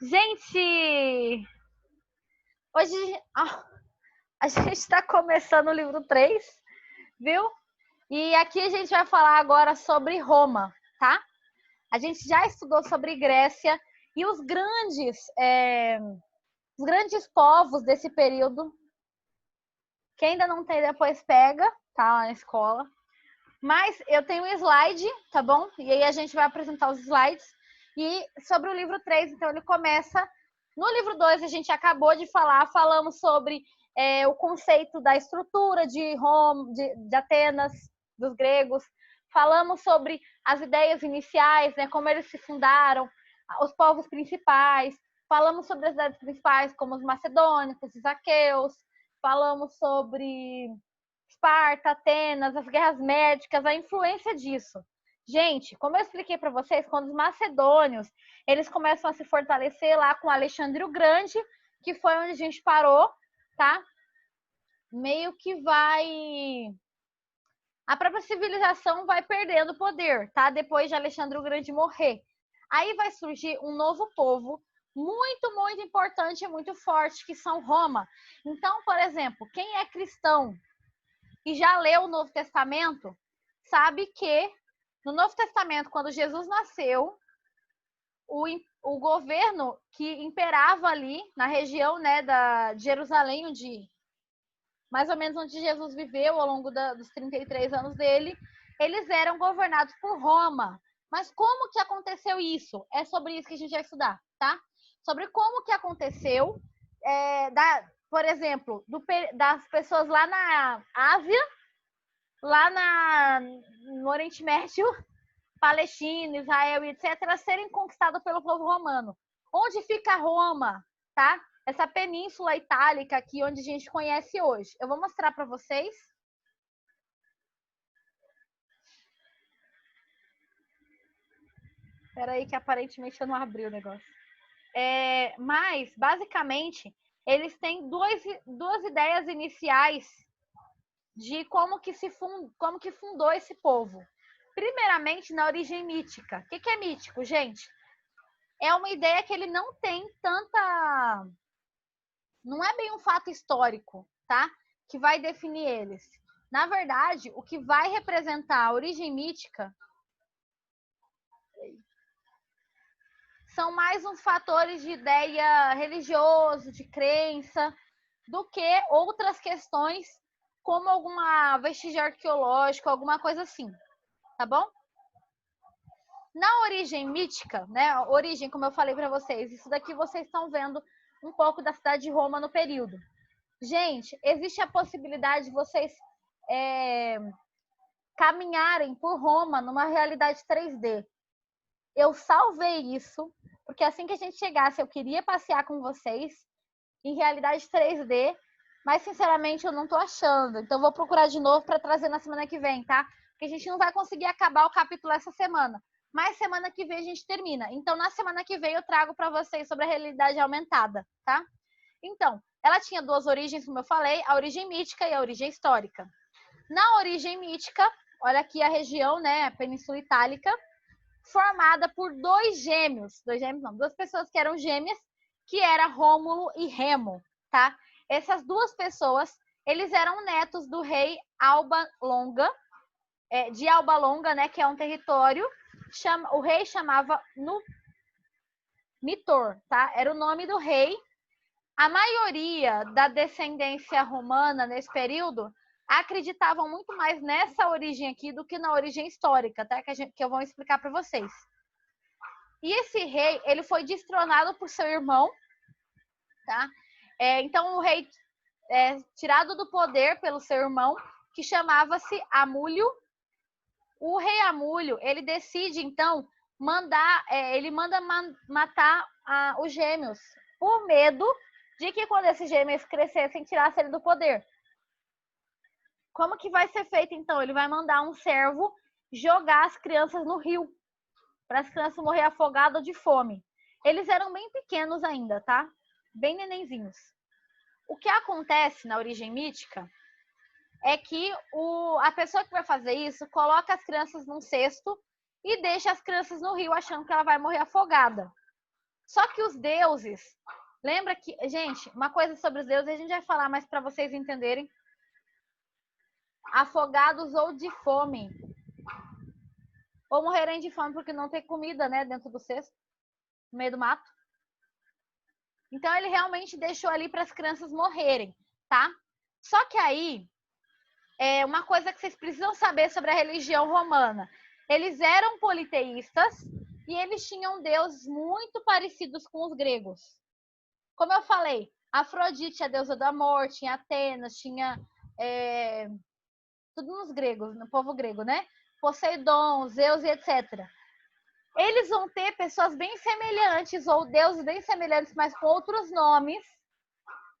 Gente, hoje a gente está começando o livro 3, viu? E aqui a gente vai falar agora sobre Roma, tá? A gente já estudou sobre Grécia e os grandes povos desse período. Quem ainda não tem, depois pega, tá? Lá na escola. Mas eu tenho um slide, tá bom? E aí a gente vai apresentar os slides. E sobre o livro 3, então ele começa... No livro 2, a gente acabou de falar, falamos sobre o conceito da estrutura de Roma, de Atenas, dos gregos. Falamos sobre as ideias iniciais, né, como eles se fundaram, os povos principais. Falamos sobre as cidades principais, como os macedônicos, os aqueus. Falamos sobre Esparta, Atenas, as guerras médicas, a influência disso. Gente, como eu expliquei para vocês, quando os macedônios, eles começam a se fortalecer lá com Alexandre o Grande, que foi onde a gente parou, tá? Meio que vai... A própria civilização vai perdendo poder, tá? Depois de Alexandre o Grande morrer. Aí vai surgir um novo povo muito, muito importante e muito forte, que são Roma. Então, por exemplo, quem é cristão e já leu o Novo Testamento, sabe que no Novo Testamento, quando Jesus nasceu, o governo que imperava ali na região, né, de Jerusalém, onde mais ou menos onde Jesus viveu ao longo dos 33 anos dele, eles eram governados por Roma. Mas como que aconteceu isso? É sobre isso que a gente vai estudar, tá? Sobre como que aconteceu, por exemplo, das pessoas lá na Ásia, lá no Oriente Médio, Palestina, Israel, etc., serem conquistados pelo povo romano. Onde fica Roma, tá? Essa península itálica aqui, onde a gente conhece hoje. Eu vou mostrar para vocês. Espera aí que aparentemente eu não abri o negócio. Mas, basicamente, eles têm duas ideias iniciais de como que fundou esse povo. Primeiramente, na origem mítica. O que é mítico, gente? É uma ideia que ele não tem tanta... Não é bem um fato histórico, tá? Que vai definir eles. Na verdade, o que vai representar a origem mítica são mais uns fatores de ideia religioso, de crença, do que outras questões, como alguma vestígio arqueológico, alguma coisa assim, tá bom? Na origem mítica, né? A origem, como eu falei para vocês, isso daqui vocês estão vendo um pouco da cidade de Roma no período. Gente, existe a possibilidade de vocês caminharem por Roma numa realidade 3D. Eu salvei isso, porque assim que a gente chegasse, eu queria passear com vocês em realidade 3D, mas sinceramente eu não tô achando. Então vou procurar de novo para trazer na semana que vem, tá? Porque a gente não vai conseguir acabar o capítulo essa semana. Mas semana que vem a gente termina. Então na semana que vem eu trago para vocês sobre a realidade aumentada, tá? Então, ela tinha duas origens, como eu falei, a origem mítica e a origem histórica. Na origem mítica, olha aqui a região, né, a Península Itálica, formada por duas pessoas que eram gêmeas, que era Rômulo e Remo, tá? Essas duas pessoas, eles eram netos do rei Alba Longa, de Alba Longa, né, que é um território, o rei chamava Numitor, tá? Era o nome do rei. A maioria da descendência romana nesse período acreditavam muito mais nessa origem aqui do que na origem histórica, tá? Que eu vou explicar para vocês. E esse rei, ele foi destronado por seu irmão, tá? Então o rei tirado do poder pelo seu irmão, que chamava-se Amúlio. O rei Amúlio, ele decide então matar os gêmeos, por medo de que quando esses gêmeos crescessem, tirassem ele do poder. Como que vai ser feito então? Ele vai mandar um servo jogar as crianças no rio, para as crianças morrer afogadas ou de fome. Eles eram bem pequenos ainda, tá? Bem nenenzinhos. O que acontece na origem mítica é que a pessoa que vai fazer isso coloca as crianças num cesto e deixa as crianças no rio achando que ela vai morrer afogada. Só que os deuses, lembra que, gente, uma coisa sobre os deuses, a gente vai falar mais para vocês entenderem. Afogados ou de fome. Ou morrerem de fome porque não tem comida, né, dentro do cesto, no meio do mato. Então ele realmente deixou ali para as crianças morrerem, tá? Só que aí, uma coisa que vocês precisam saber sobre a religião romana. Eles eram politeístas e eles tinham deuses muito parecidos com os gregos. Como eu falei, Afrodite, a deusa do amor, tinha Atenas, tinha tudo nos gregos, no povo grego, né? Poseidon, Zeus e etc. Eles vão ter pessoas bem semelhantes ou deuses bem semelhantes, mas com outros nomes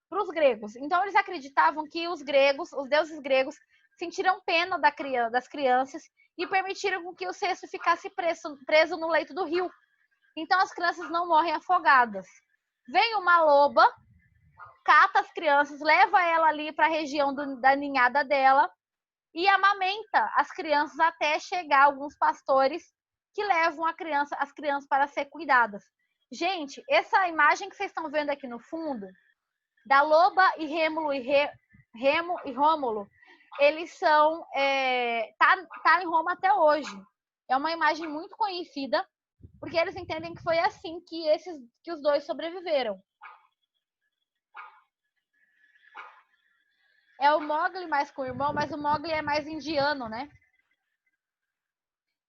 para os gregos. Então eles acreditavam que os deuses gregos, sentiram pena das crianças e permitiram que o cesto ficasse preso no leito do rio. Então as crianças não morrem afogadas. Vem uma loba, cata as crianças, leva ela ali para a região da ninhada dela e amamenta as crianças até chegar alguns pastores que levam as crianças para ser cuidadas. Gente, essa imagem que vocês estão vendo aqui no fundo, da loba e Remo e Rômulo, eles são tá em Roma até hoje. É uma imagem muito conhecida, porque eles entendem que foi assim que os dois sobreviveram. É o Mowgli mais com o irmão, mas o Mowgli é mais indiano, né?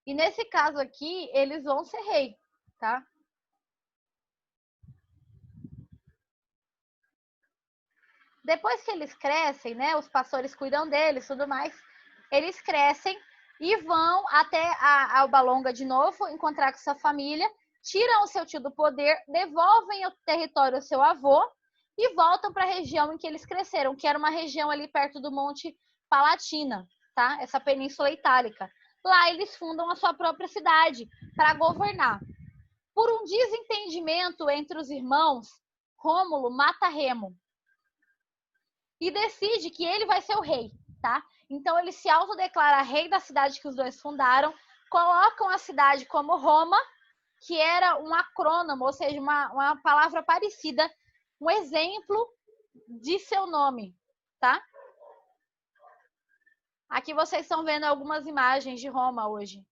E nesse caso aqui, eles vão ser rei, tá? Depois que eles crescem, né? Os pastores cuidam deles, tudo mais. Eles crescem e vão até a Alba Longa de novo, encontrar com sua família, tiram o seu tio do poder, devolvem o território ao seu avô e voltam para a região em que eles cresceram, que era uma região ali perto do Monte Palatina, tá? Essa península itálica. Lá eles fundam a sua própria cidade para governar. Por um desentendimento entre os irmãos, Rômulo mata Remo e decide que ele vai ser o rei, tá? Então ele se autodeclara rei da cidade que os dois fundaram, colocam a cidade como Roma, que era um acrônimo, ou seja, uma palavra parecida, um exemplo de seu nome, tá? Aqui vocês estão vendo algumas imagens de Roma hoje.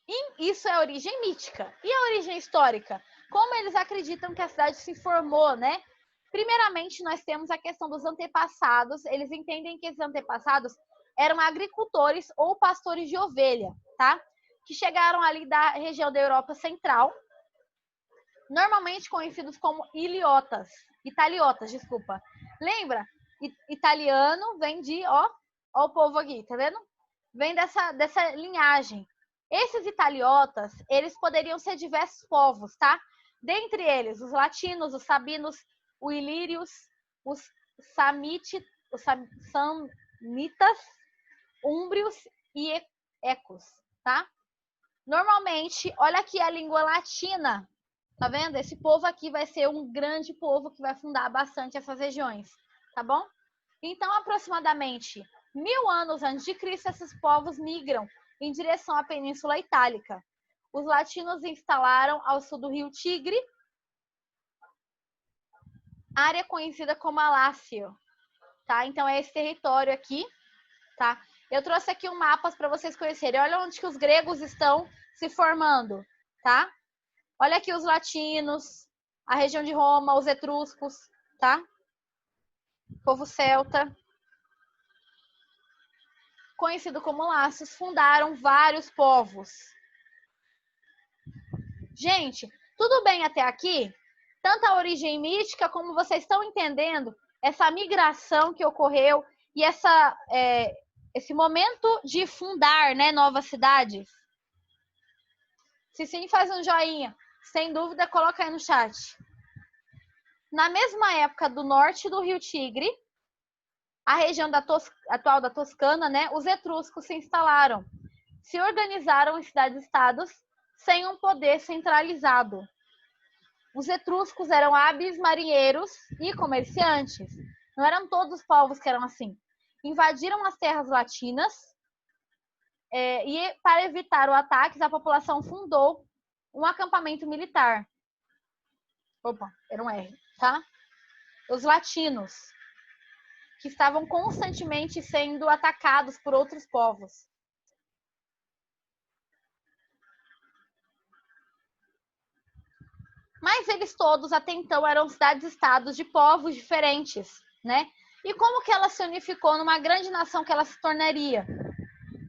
E isso é a origem mítica. E a origem histórica? Como eles acreditam que a cidade se formou, né? Primeiramente, nós temos a questão dos antepassados. Eles entendem que esses antepassados eram agricultores ou pastores de ovelha, tá? Que chegaram ali da região da Europa Central, normalmente conhecidos como italiotas, desculpa. Lembra? Italiano vem de, ó o povo aqui, tá vendo? Vem dessa linhagem. Esses italiotas, eles poderiam ser diversos povos, tá? Dentre eles, os latinos, os sabinos, os ilírios, os samitas, úmbrios e ecos, tá? Normalmente, olha aqui a língua latina, tá vendo? Esse povo aqui vai ser um grande povo que vai fundar bastante essas regiões, tá bom? Então, aproximadamente 1000 anos antes de Cristo, esses povos migram em direção à Península Itálica. Os latinos se instalaram ao sul do rio Tigre, área conhecida como Alácio, tá? Então é esse território aqui, tá? Eu trouxe aqui um mapa para vocês conhecerem. Olha onde que os gregos estão se formando, tá? Olha aqui os latinos, a região de Roma, os etruscos, tá? Povo celta, conhecido como Lácios, fundaram vários povos. Gente, tudo bem até aqui? Tanto a origem mítica, como vocês estão entendendo, essa migração que ocorreu e esse momento de fundar, né, novas cidades? Se sim, faz um joinha. Sem dúvida, coloca aí no chat. Na mesma época do norte do rio Tigre, a região atual da Toscana, né, os etruscos se instalaram, se organizaram em cidades-estados sem um poder centralizado. Os etruscos eram hábeis marinheiros e comerciantes. Não eram todos os povos que eram assim. Invadiram as terras latinas e, para evitar o ataque, a população fundou um acampamento militar. Opa, era um R, tá? Os latinos, que estavam constantemente sendo atacados por outros povos. Mas eles todos, até então, eram cidades-estados de povos diferentes, né? E como que ela se unificou numa grande nação que ela se tornaria?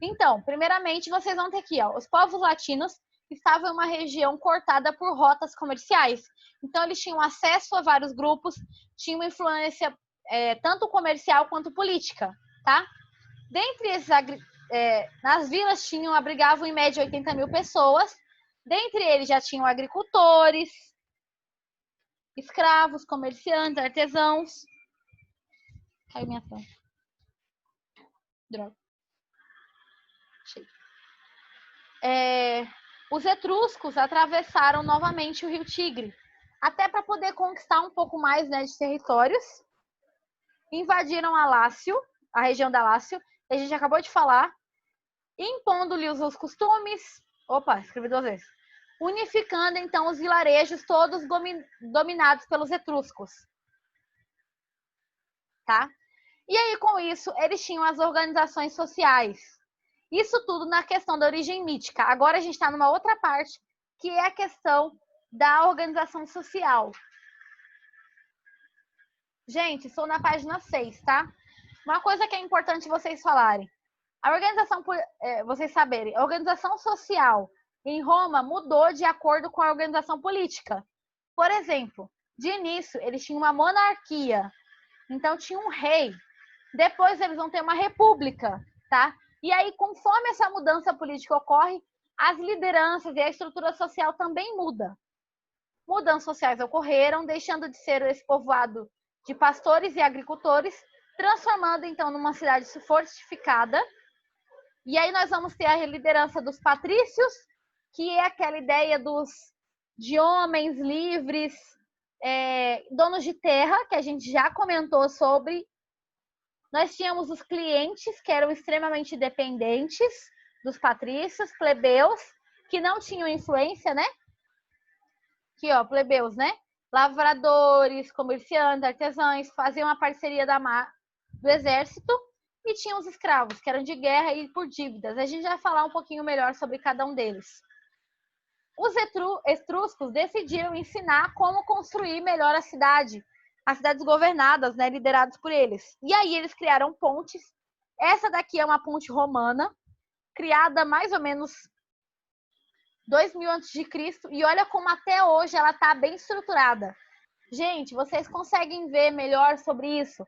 Então, primeiramente, vocês vão ter aqui, ó, os povos latinos estavam em uma região cortada por rotas comerciais. Então, eles tinham acesso a vários grupos, tinham influência tanto comercial quanto política, tá? Dentre esses, nas vilas abrigavam em média 80 mil pessoas. Dentre eles já tinham agricultores, escravos, comerciantes, artesãos. Caiu minha tela. Droga. Os etruscos atravessaram novamente o rio Tigre, até para poder conquistar um pouco mais, né, de territórios. Invadiram a região da Lácio, que a gente acabou de falar, impondo-lhes os costumes. Opa, escrevi 2 vezes. Unificando, então, os vilarejos todos dominados pelos etruscos. Tá? E aí, com isso, eles tinham as organizações sociais. Isso tudo na questão da origem mítica. Agora a gente está numa outra parte, que é a questão da organização social. Gente, estou na página 6, tá? Uma coisa que é importante vocês falarem. A organização, vocês saberem, a organização social em Roma mudou de acordo com a organização política. Por exemplo, de início, eles tinham uma monarquia. Então, tinha um rei. Depois, eles vão ter uma república, tá? E aí, conforme essa mudança política ocorre, as lideranças e a estrutura social também muda. Mudanças sociais ocorreram, deixando de ser esse povoado de pastores e agricultores, transformando, então, numa cidade fortificada. E aí nós vamos ter a liderança dos patrícios, que é aquela ideia de homens livres, donos de terra, que a gente já comentou sobre. Nós tínhamos os clientes, que eram extremamente dependentes dos patrícios, plebeus, que não tinham influência, né? Aqui, ó, plebeus, né? Lavradores, comerciantes, artesãos, faziam a parceria do exército, e tinham os escravos, que eram de guerra e por dívidas. A gente vai falar um pouquinho melhor sobre cada um deles. Os etruscos decidiram ensinar como construir melhor a cidade, as cidades governadas, né, lideradas por eles. E aí eles criaram pontes. Essa daqui é uma ponte romana, criada mais ou menos 2000 a.C., e olha como até hoje ela está bem estruturada. Gente, vocês conseguem ver melhor sobre isso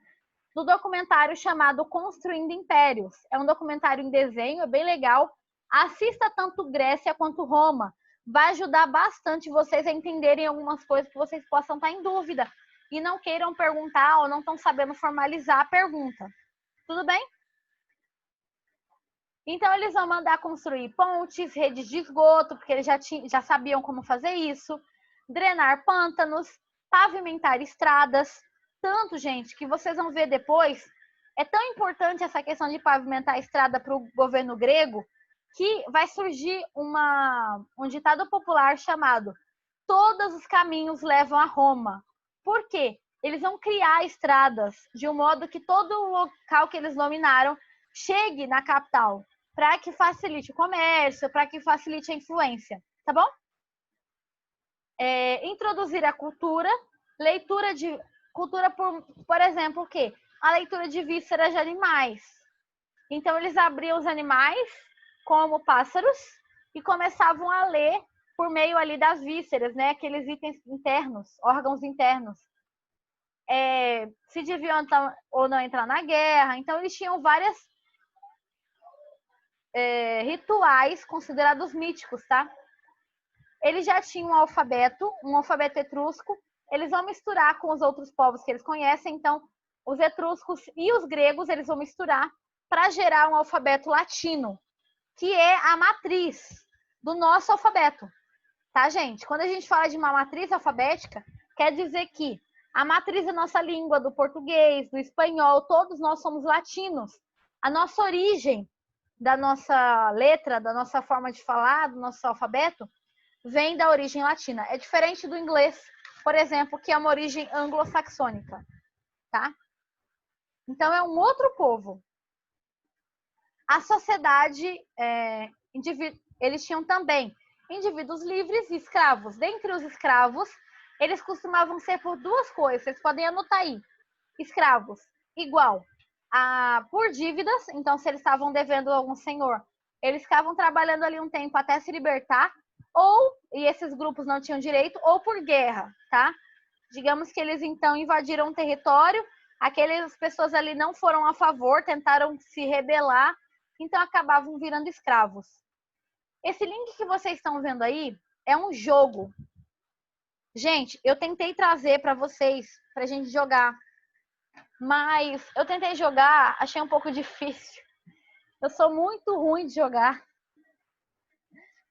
no documentário chamado Construindo Impérios. É um documentário em desenho, é bem legal. Assista tanto Grécia quanto Roma. Vai ajudar bastante vocês a entenderem algumas coisas que vocês possam estar em dúvida e não queiram perguntar ou não estão sabendo formalizar a pergunta. Tudo bem? Então, eles vão mandar construir pontes, redes de esgoto, porque eles já sabiam como fazer isso, drenar pântanos, pavimentar estradas. Tanto, gente, que vocês vão ver depois, é tão importante essa questão de pavimentar a estrada para o governo grego, que vai surgir um ditado popular chamado "Todos os caminhos levam a Roma". Por quê? Eles vão criar estradas de um modo que todo o local que eles dominaram chegue na capital, para que facilite o comércio, para que facilite a influência, tá bom? Introduzir a cultura, leitura de cultura, por exemplo, o quê? A leitura de vísceras de animais. Então, eles abriam os animais como pássaros e começavam a ler por meio ali das vísceras, né? Aqueles itens internos, órgãos internos. Se deviam ou não entrar na guerra. Então, eles tinham várias rituais considerados míticos, tá? Eles já tinham um alfabeto etrusco. Eles vão misturar com os outros povos que eles conhecem. Então, os etruscos e os gregos, eles vão misturar para gerar um alfabeto latino, que é a matriz do nosso alfabeto. Tá, gente? Quando a gente fala de uma matriz alfabética, quer dizer que a matriz da nossa língua, do português, do espanhol, todos nós somos latinos. A nossa origem da nossa letra, da nossa forma de falar, do nosso alfabeto, vem da origem latina. É diferente do inglês, por exemplo, que é uma origem anglo-saxônica, tá? Então, é um outro povo. A sociedade, eles tinham também indivíduos livres e escravos. Dentre os escravos, eles costumavam ser por duas coisas. Vocês podem anotar aí. Escravos, igual a por dívidas. Então, se eles estavam devendo a algum senhor, eles ficavam trabalhando ali um tempo até se libertar. Ou, e esses grupos não tinham direito, ou por guerra, tá? Digamos que eles, então, invadiram um território. Aquelas pessoas ali não foram a favor, tentaram se rebelar. Então, acabavam virando escravos. Esse link que vocês estão vendo aí é um jogo. Gente, eu tentei trazer para vocês, para a gente jogar. Mas eu tentei jogar, achei um pouco difícil. Eu sou muito ruim de jogar.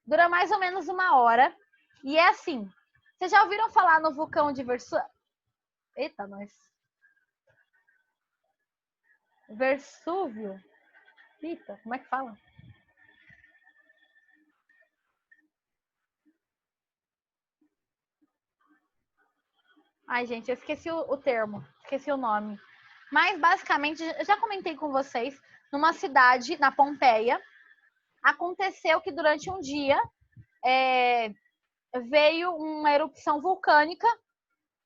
Dura mais ou menos 1 hora. E é assim. Vocês já ouviram falar no vulcão de Versúvio? Eita, nós. Versúvio? Eita, como é que fala? Ai, gente, eu esqueci o termo, esqueci o nome. Mas, basicamente, eu já comentei com vocês, numa cidade, na Pompeia, aconteceu que durante um dia veio uma erupção vulcânica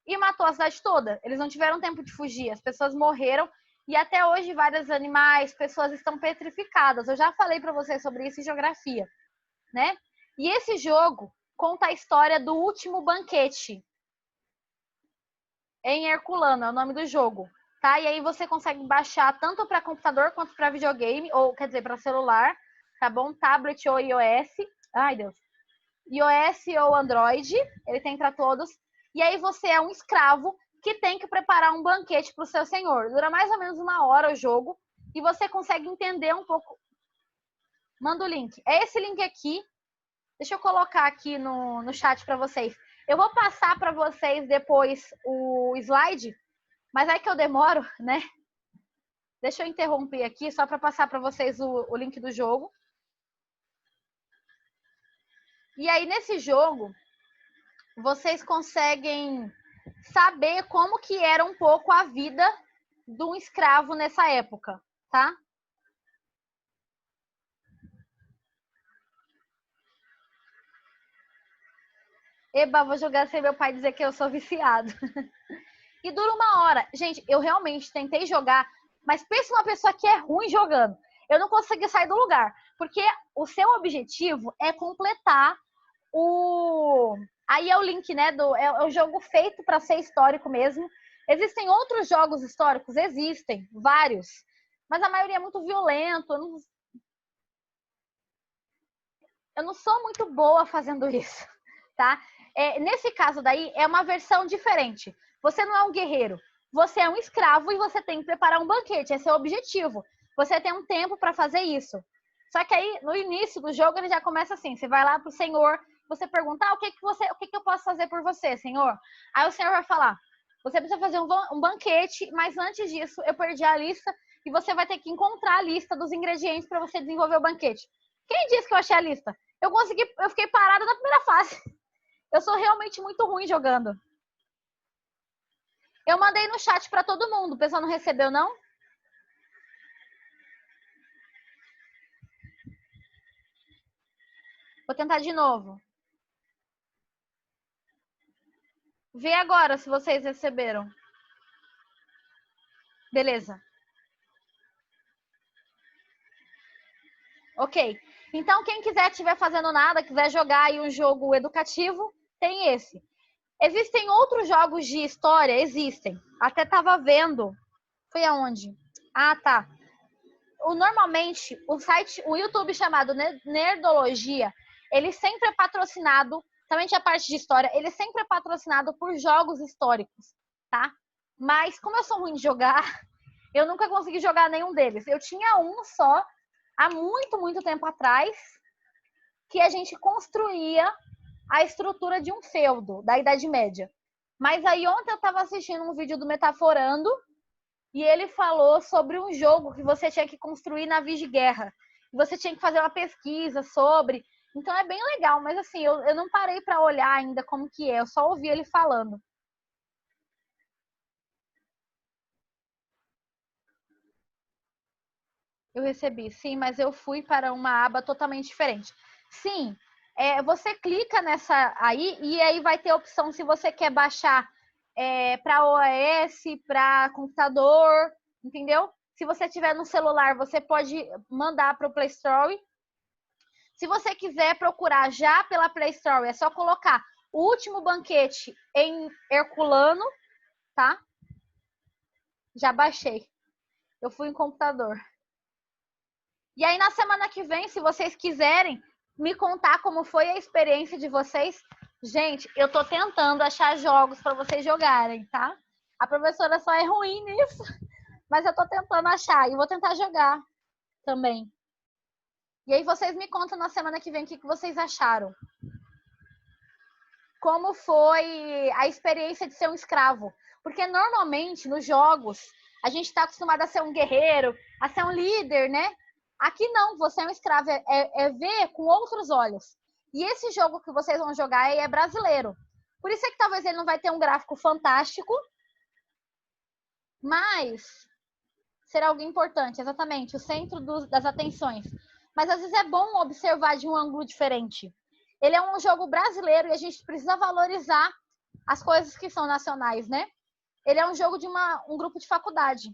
e matou a cidade toda. Eles não tiveram tempo de fugir, as pessoas morreram e até hoje vários animais, pessoas estão petrificadas. Eu já falei para vocês sobre isso em geografia, né? E esse jogo conta a história do último banquete em Herculano, é o nome do jogo, tá? E aí você consegue baixar tanto para computador quanto para videogame, ou quer dizer, para celular, tá bom? Tablet ou iOS. Ai, Deus. iOS ou Android, ele tem para todos. E aí você é um escravo que tem que preparar um banquete para o seu senhor. Dura mais ou menos 1 hora o jogo e você consegue entender um pouco. Manda o link. É esse link aqui. Deixa eu colocar aqui no chat para vocês. Eu vou passar para vocês depois o slide, mas é que eu demoro, né? Deixa eu interromper aqui só para passar para vocês o link do jogo. E aí, nesse jogo, vocês conseguem saber como que era um pouco a vida de um escravo nessa época, tá? Eba, vou jogar sem meu pai dizer que eu sou viciado. E dura 1 hora. Gente, eu realmente tentei jogar, mas pensa uma pessoa que é ruim jogando. Eu não consegui sair do lugar, porque o seu objetivo é completar o... Aí é o link, né? É um jogo feito para ser histórico mesmo. Existem outros jogos históricos? Existem, vários. Mas a maioria é muito violento. Eu não sou muito boa fazendo isso, tá? Nesse caso daí, é uma versão diferente. Você não é um guerreiro, você é um escravo e você tem que preparar um banquete. Esse é o objetivo. Você tem um tempo para fazer isso. Só que aí, no início do jogo, ele já começa assim. Você vai lá pro senhor, você pergunta, o que eu posso fazer por você, senhor? Aí o senhor vai falar, você precisa fazer um banquete, mas antes disso, eu perdi a lista e você vai ter que encontrar a lista dos ingredientes para você desenvolver o banquete. Quem disse que eu achei a lista? Eu fiquei parada na primeira fase. Eu sou realmente muito ruim jogando. Eu mandei no chat para todo mundo. O pessoal não recebeu, não? Vou tentar de novo. Vê agora se vocês receberam. Beleza. Ok. Então, quem quiser estiver fazendo nada, quiser jogar aí um jogo educativo, tem esse. Existem outros jogos de história? Existem. Até estava vendo. Foi aonde? Ah, tá. Normalmente, o YouTube chamado Nerdologia, ele sempre é patrocinado, também a parte de história, ele sempre é patrocinado por jogos históricos, tá? Mas, como eu sou ruim de jogar, eu nunca consegui jogar nenhum deles. Eu tinha um só, há muito, muito tempo atrás, que a gente construía a estrutura de um feudo da Idade Média. Mas aí ontem eu estava assistindo um vídeo do Metaforando e ele falou sobre um jogo que você tinha que construir navios de guerra. Você tinha que fazer uma pesquisa sobre. Então é bem legal, mas assim, eu não parei para olhar ainda como que é, eu só ouvi ele falando. Eu recebi, sim, mas eu fui para uma aba totalmente diferente. Sim, você clica nessa aí e aí vai ter a opção se você quer baixar para OS, para computador, entendeu? Se você tiver no celular, você pode mandar para o Play Store. Se você quiser procurar já pela Play Store, é só colocar O Último Banquete em Herculano, tá? Já baixei. Eu fui em computador. E aí, na semana que vem, se vocês quiserem me contar como foi a experiência de vocês, gente, eu tô tentando achar jogos para vocês jogarem, tá? A professora só é ruim nisso, mas eu tô tentando achar e vou tentar jogar também. E aí vocês me contam na semana que vem o que vocês acharam. Como foi a experiência de ser um escravo? Porque normalmente nos jogos a gente está acostumado a ser um guerreiro, a ser um líder, né? Aqui não, você é um escravo, é ver com outros olhos. E esse jogo que vocês vão jogar é brasileiro. Por isso é que talvez ele não vai ter um gráfico fantástico, mas será algo importante, exatamente, o centro das atenções. Mas às vezes é bom observar de um ângulo diferente. Ele é um jogo brasileiro e a gente precisa valorizar as coisas que são nacionais, né? Ele é um jogo de um grupo de faculdade.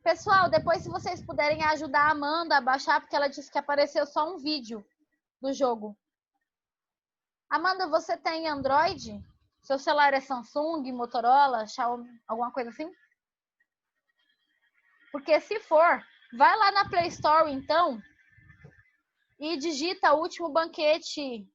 Pessoal, depois se vocês puderem ajudar a Amanda a baixar, porque ela disse que apareceu só um vídeo do jogo. Amanda, você tem Android? Seu celular é Samsung, Motorola, Xiaomi, alguma coisa assim? Porque se for, vai lá na Play Store então e digita O Último Banquete.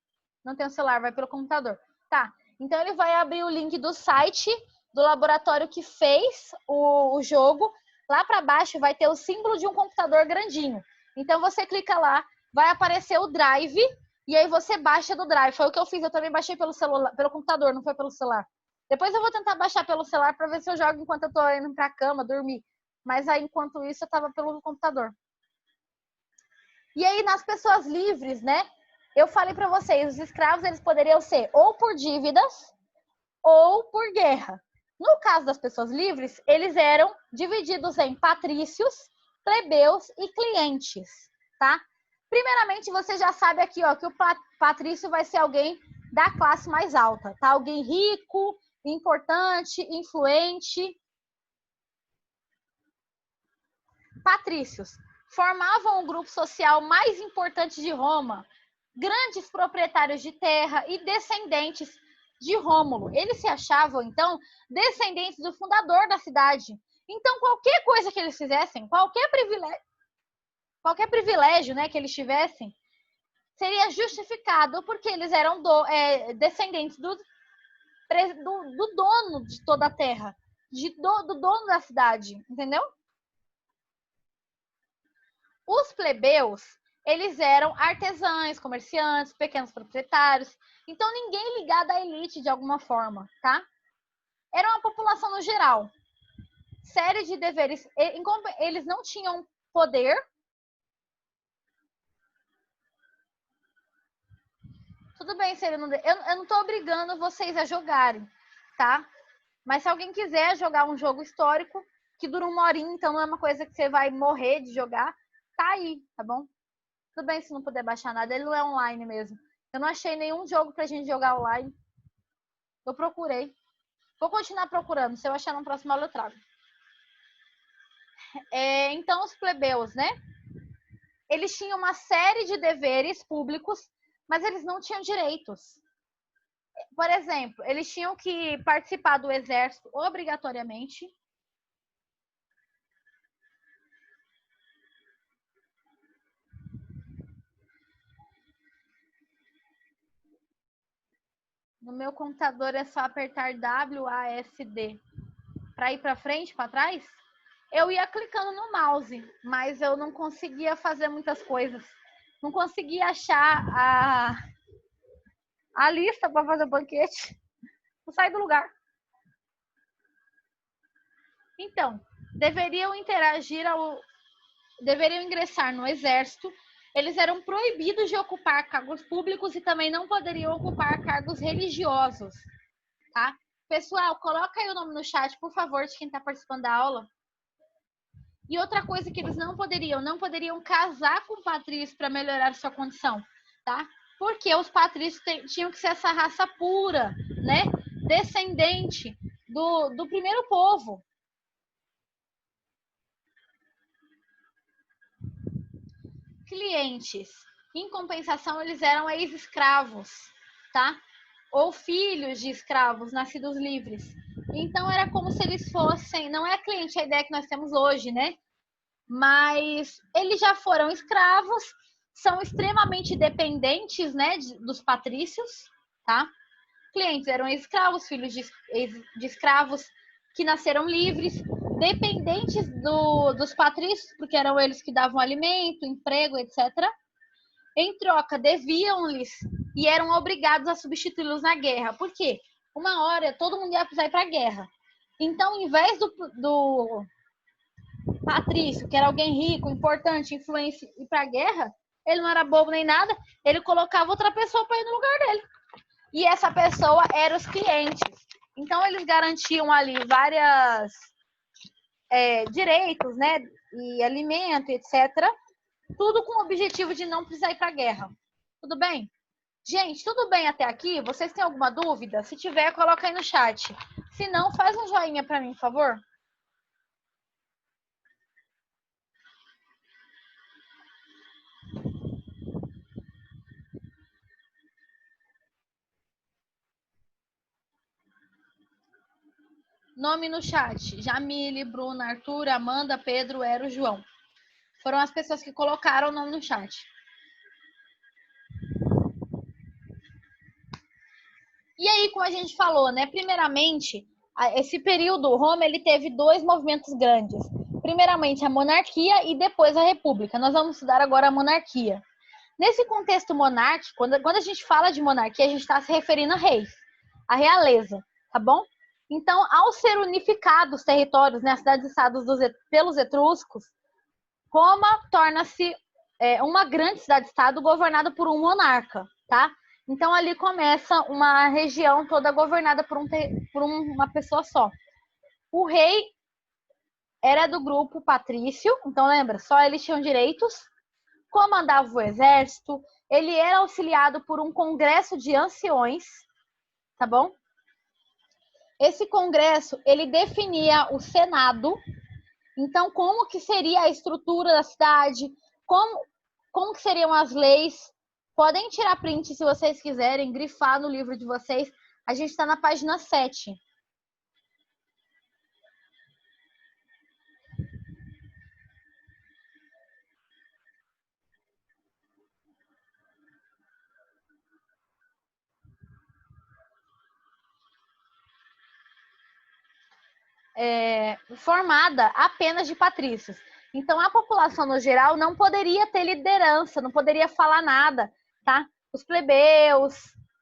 Não tem o celular, vai pelo computador. Tá, então ele vai abrir o link do site do laboratório que fez o jogo. Lá para baixo vai ter o símbolo de um computador grandinho. Então você clica lá, vai aparecer o Drive e aí você baixa do Drive. Foi o que eu fiz, eu também baixei pelo celular, pelo computador, não foi pelo celular. Depois eu vou tentar baixar pelo celular para ver se eu jogo enquanto eu tô indo para a cama, dormir. Mas aí enquanto isso eu tava pelo computador. E aí nas pessoas livres, né? Eu falei para vocês, os escravos eles poderiam ser ou por dívidas ou por guerra. No caso das pessoas livres, eles eram divididos em patrícios, plebeus e clientes, tá? Primeiramente, você já sabe aqui, ó, que o patrício vai ser alguém da classe mais alta, tá? Alguém rico, importante, influente. Patrícios formavam o grupo social mais importante de Roma, grandes proprietários de terra e descendentes de Rômulo. Eles se achavam, então, descendentes do fundador da cidade. Então, qualquer coisa que eles fizessem, qualquer privilégio, né, que eles tivessem, seria justificado porque eles eram descendentes do dono de toda a terra, do dono da cidade, entendeu? Os plebeus, eles eram artesãos, comerciantes, pequenos proprietários, então ninguém ligado à elite de alguma forma, tá? Era uma população no geral. Série de deveres, eles não tinham poder. Tudo bem se ele não... Eu não tô obrigando vocês a jogarem, tá? Mas se alguém quiser jogar um jogo histórico, que dura 1 horinha, então não é uma coisa que você vai morrer de jogar, tá aí, tá bom? Tudo bem se não puder baixar nada, ele não é online mesmo. Eu não achei nenhum jogo pra gente jogar online. Eu procurei. Vou continuar procurando. Se eu achar no próximo aula, eu trago. Então, os plebeus, né? Eles tinham uma série de deveres públicos, mas eles não tinham direitos. Por exemplo, eles tinham que participar do exército obrigatoriamente. No meu computador é só apertar WASD. Para ir para frente, para trás, eu ia clicando no mouse, mas eu não conseguia fazer muitas coisas. Não conseguia achar a lista para fazer o banquete. Não sai do lugar. Então, deveriam interagir deveriam ingressar no exército, eles eram proibidos de ocupar cargos públicos e também não poderiam ocupar cargos religiosos, tá? Pessoal, coloca aí o nome no chat, por favor, de quem está participando da aula. E outra coisa que eles não poderiam casar com patrícios para melhorar sua condição, tá? Porque os patrícios tinham que ser essa raça pura, né? Descendente do primeiro povo. Clientes, em compensação, eles eram ex-escravos, tá? Ou filhos de escravos nascidos livres. Então era como se eles fossem, não é cliente a ideia que nós temos hoje, né? Mas eles já foram escravos, são extremamente dependentes, né, dos patrícios, tá? Clientes eram escravos, filhos de escravos que nasceram livres, dependentes dos patrícios, porque eram eles que davam alimento, emprego, etc. Em troca, deviam-lhes e eram obrigados a substituí-los na guerra. Por quê? Uma hora todo mundo ia precisar ir para a guerra. Então, em vez do patrício, que era alguém rico, importante, influente, ir para a guerra, ele não era bobo nem nada, ele colocava outra pessoa para ir no lugar dele. E essa pessoa eram os clientes. Então, eles garantiam ali vários direitos, né? E alimento, etc. Tudo com o objetivo de não precisar ir para a guerra. Tudo bem? Gente, tudo bem até aqui? Vocês têm alguma dúvida? Se tiver, coloca aí no chat. Se não, faz um joinha para mim, por favor. Nome no chat: Jamile, Bruna, Arthur, Amanda, Pedro, Ero, João. Foram as pessoas que colocaram o nome no chat. E aí, como a gente falou, né? Primeiramente, esse período, Roma, ele teve dois movimentos grandes. Primeiramente, a monarquia e depois a república. Nós vamos estudar agora a monarquia. Nesse contexto monárquico, quando a gente fala de monarquia, a gente está se referindo a reis, a realeza, tá bom? Então, ao ser unificados os territórios, né, cidades-estados pelos etruscos, Roma torna-se uma grande cidade-estado governada por um monarca, tá? Então, ali começa uma região toda governada por uma pessoa só. O rei era do grupo patrício, então lembra, só eles tinham direitos, comandava o exército, ele era auxiliado por um congresso de anciões, tá bom? Esse congresso, ele definia o Senado, então como que seria a estrutura da cidade, como que seriam as leis. Podem tirar print se vocês quiserem, grifar no livro de vocês. A gente está na página 7. Formada apenas de patrícios. Então, a população no geral não poderia ter liderança, não poderia falar nada, tá? Os plebeus,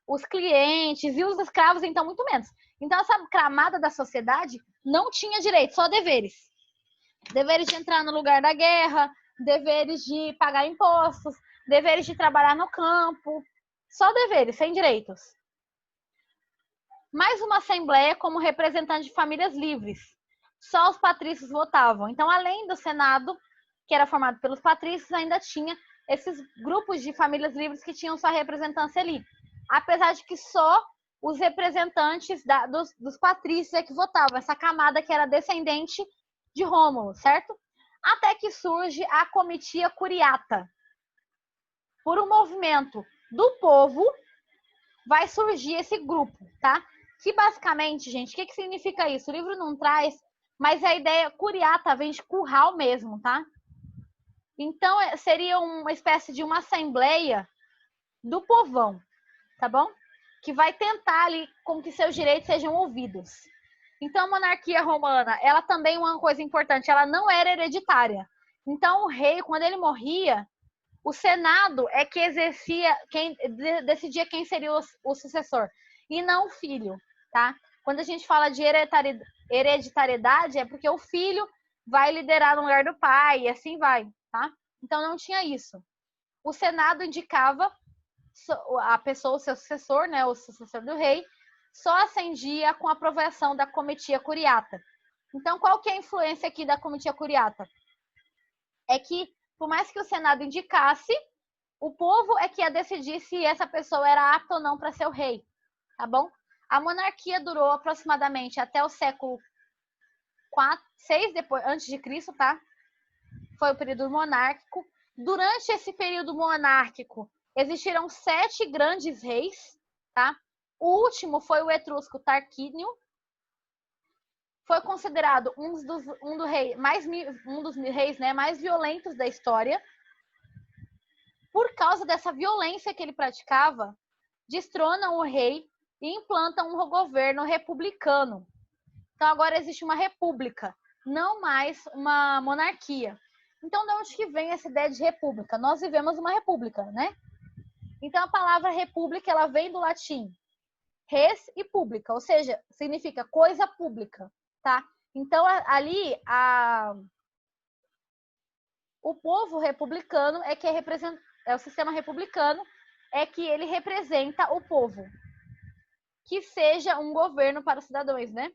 os clientes e os escravos, então, muito menos. Então, essa camada da sociedade não tinha direito, só deveres. Deveres de entrar no lugar da guerra, deveres de pagar impostos, deveres de trabalhar no campo, só deveres, sem direitos. Mais uma assembleia como representante de famílias livres. Só os patrícios votavam. Então, além do Senado, que era formado pelos patrícios, ainda tinha esses grupos de famílias livres que tinham sua representância ali. Apesar de que só os representantes dos patrícios é que votavam, essa camada que era descendente de Rômulo, certo? Até que surge a comitia curiata. Por um movimento do povo, vai surgir esse grupo, tá? Que basicamente, gente, o que significa isso? O livro não traz, mas a ideia curiata vem de curral mesmo, tá? Então, seria uma espécie de uma assembleia do povão, tá bom? Que vai tentar ali com que seus direitos sejam ouvidos. Então, a monarquia romana, ela também, uma coisa importante, ela não era hereditária. Então, o rei, quando ele morria, o Senado é que exercia, quem decidia quem seria o sucessor, e não o filho, tá? Quando a gente fala de hereditariedade, é porque o filho vai liderar no lugar do pai, e assim vai, tá? Então não tinha isso. O Senado indicava a pessoa, o seu sucessor, né, o sucessor do rei, só ascendia com a aprovação da comitia curiata. Então, qual que é a influência aqui da comitia curiata? É que, por mais que o Senado indicasse, o povo é que ia decidir se essa pessoa era apta ou não para ser o rei, tá bom? A monarquia durou aproximadamente até o século 6 depois, antes de Cristo, tá? Foi o período monárquico. Durante esse período monárquico, existiram 7 grandes reis, tá? O último foi o etrusco Tarquínio. Foi considerado um dos reis, né, mais violentos da história. Por causa dessa violência que ele praticava, destronam o rei e implantam um governo republicano. Então agora existe uma república, não mais uma monarquia. Então, de onde que vem essa ideia de república? Nós vivemos uma república, né? Então, a palavra república, ela vem do latim res e pública, ou seja, significa coisa pública, tá? Então, ali, o povo republicano é que é o sistema republicano, é que ele representa o povo. Que seja um governo para os cidadãos, né?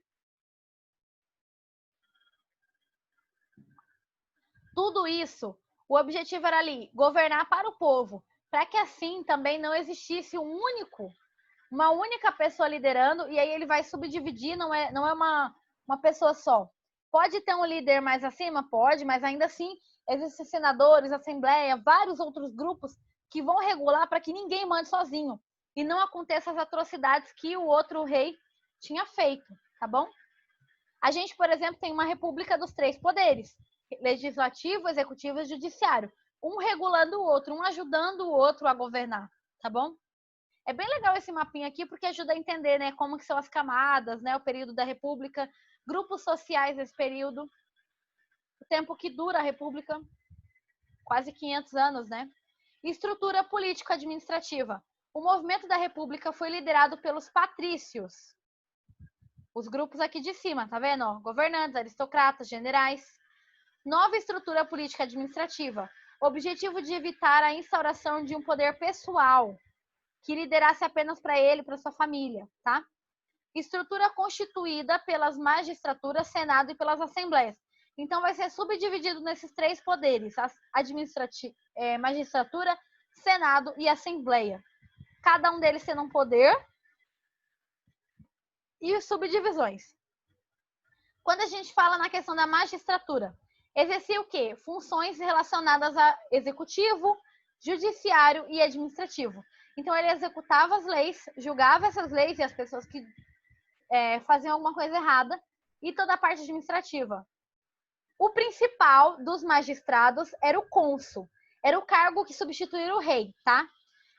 Tudo isso, o objetivo era ali, governar para o povo, para que assim também não existisse uma única pessoa liderando, e aí ele vai subdividir, não é uma pessoa só. Pode ter um líder mais acima? Pode, mas ainda assim existem senadores, assembleia, vários outros grupos que vão regular para que ninguém mande sozinho e não aconteça as atrocidades que o outro rei tinha feito, tá bom? A gente, por exemplo, tem uma república dos 3 poderes: legislativo, executivo e judiciário. Um regulando o outro, um ajudando o outro a governar, tá bom? É bem legal esse mapinha aqui porque ajuda a entender, né, como que são as camadas, né, o período da república, grupos sociais nesse período, o tempo que dura a república, quase 500 anos, né? Estrutura político-administrativa. O movimento da república foi liderado pelos patrícios. Os grupos aqui de cima, tá vendo? Ó, governantes, aristocratas, generais. Nova estrutura política administrativa. Objetivo de evitar a instauração de um poder pessoal que liderasse apenas para ele, para sua família, tá? Estrutura constituída pelas magistraturas, senado e pelas assembleias. Então vai ser subdividido nesses 3 poderes: magistratura, senado e assembleia. Cada um deles tendo um poder e subdivisões. Quando a gente fala na questão da magistratura, exercia o quê? Funções relacionadas a executivo, judiciário e administrativo. Então, ele executava as leis, julgava essas leis e as pessoas que faziam alguma coisa errada, e toda a parte administrativa. O principal dos magistrados era o cônsul. Era o cargo que substituía o rei, tá?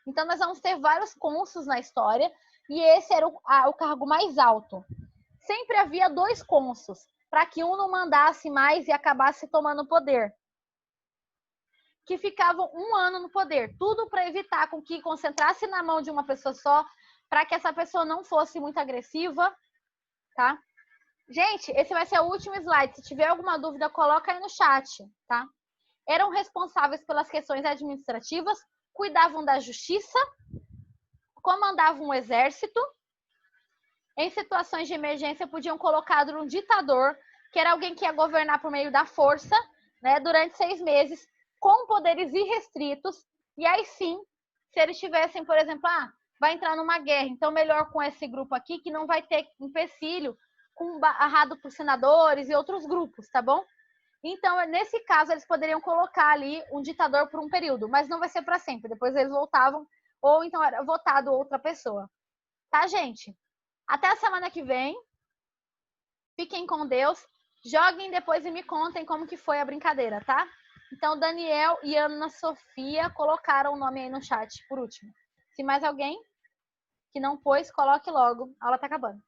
Então, nós vamos ter vários cônsuls na história, e esse era o cargo mais alto. Sempre havia 2 cônsuls, para que um não mandasse mais e acabasse tomando poder. Que ficavam 1 ano no poder. Tudo para evitar com que concentrasse na mão de uma pessoa só, para que essa pessoa não fosse muito agressiva, tá? Gente, esse vai ser o último slide. Se tiver alguma dúvida, coloca aí no chat, tá? Eram responsáveis pelas questões administrativas, cuidavam da justiça, comandavam o exército. Em situações de emergência, podiam colocar um ditador, que era alguém que ia governar por meio da força, né, durante 6 meses, com poderes irrestritos. E aí sim, se eles tivessem, por exemplo, vai entrar numa guerra, então melhor com esse grupo aqui, que não vai ter empecilho barrado por senadores e outros grupos, tá bom? Então, nesse caso, eles poderiam colocar ali um ditador por um período, mas não vai ser para sempre. Depois eles voltavam, ou então era votado outra pessoa. Tá, gente? Até a semana que vem. Fiquem com Deus. Joguem depois e me contem como que foi a brincadeira, tá? Então, Daniel e Ana Sofia colocaram o nome aí no chat, por último. Se mais alguém que não pôs, coloque logo. A aula tá acabando.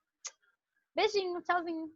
Beijinho, tchauzinho.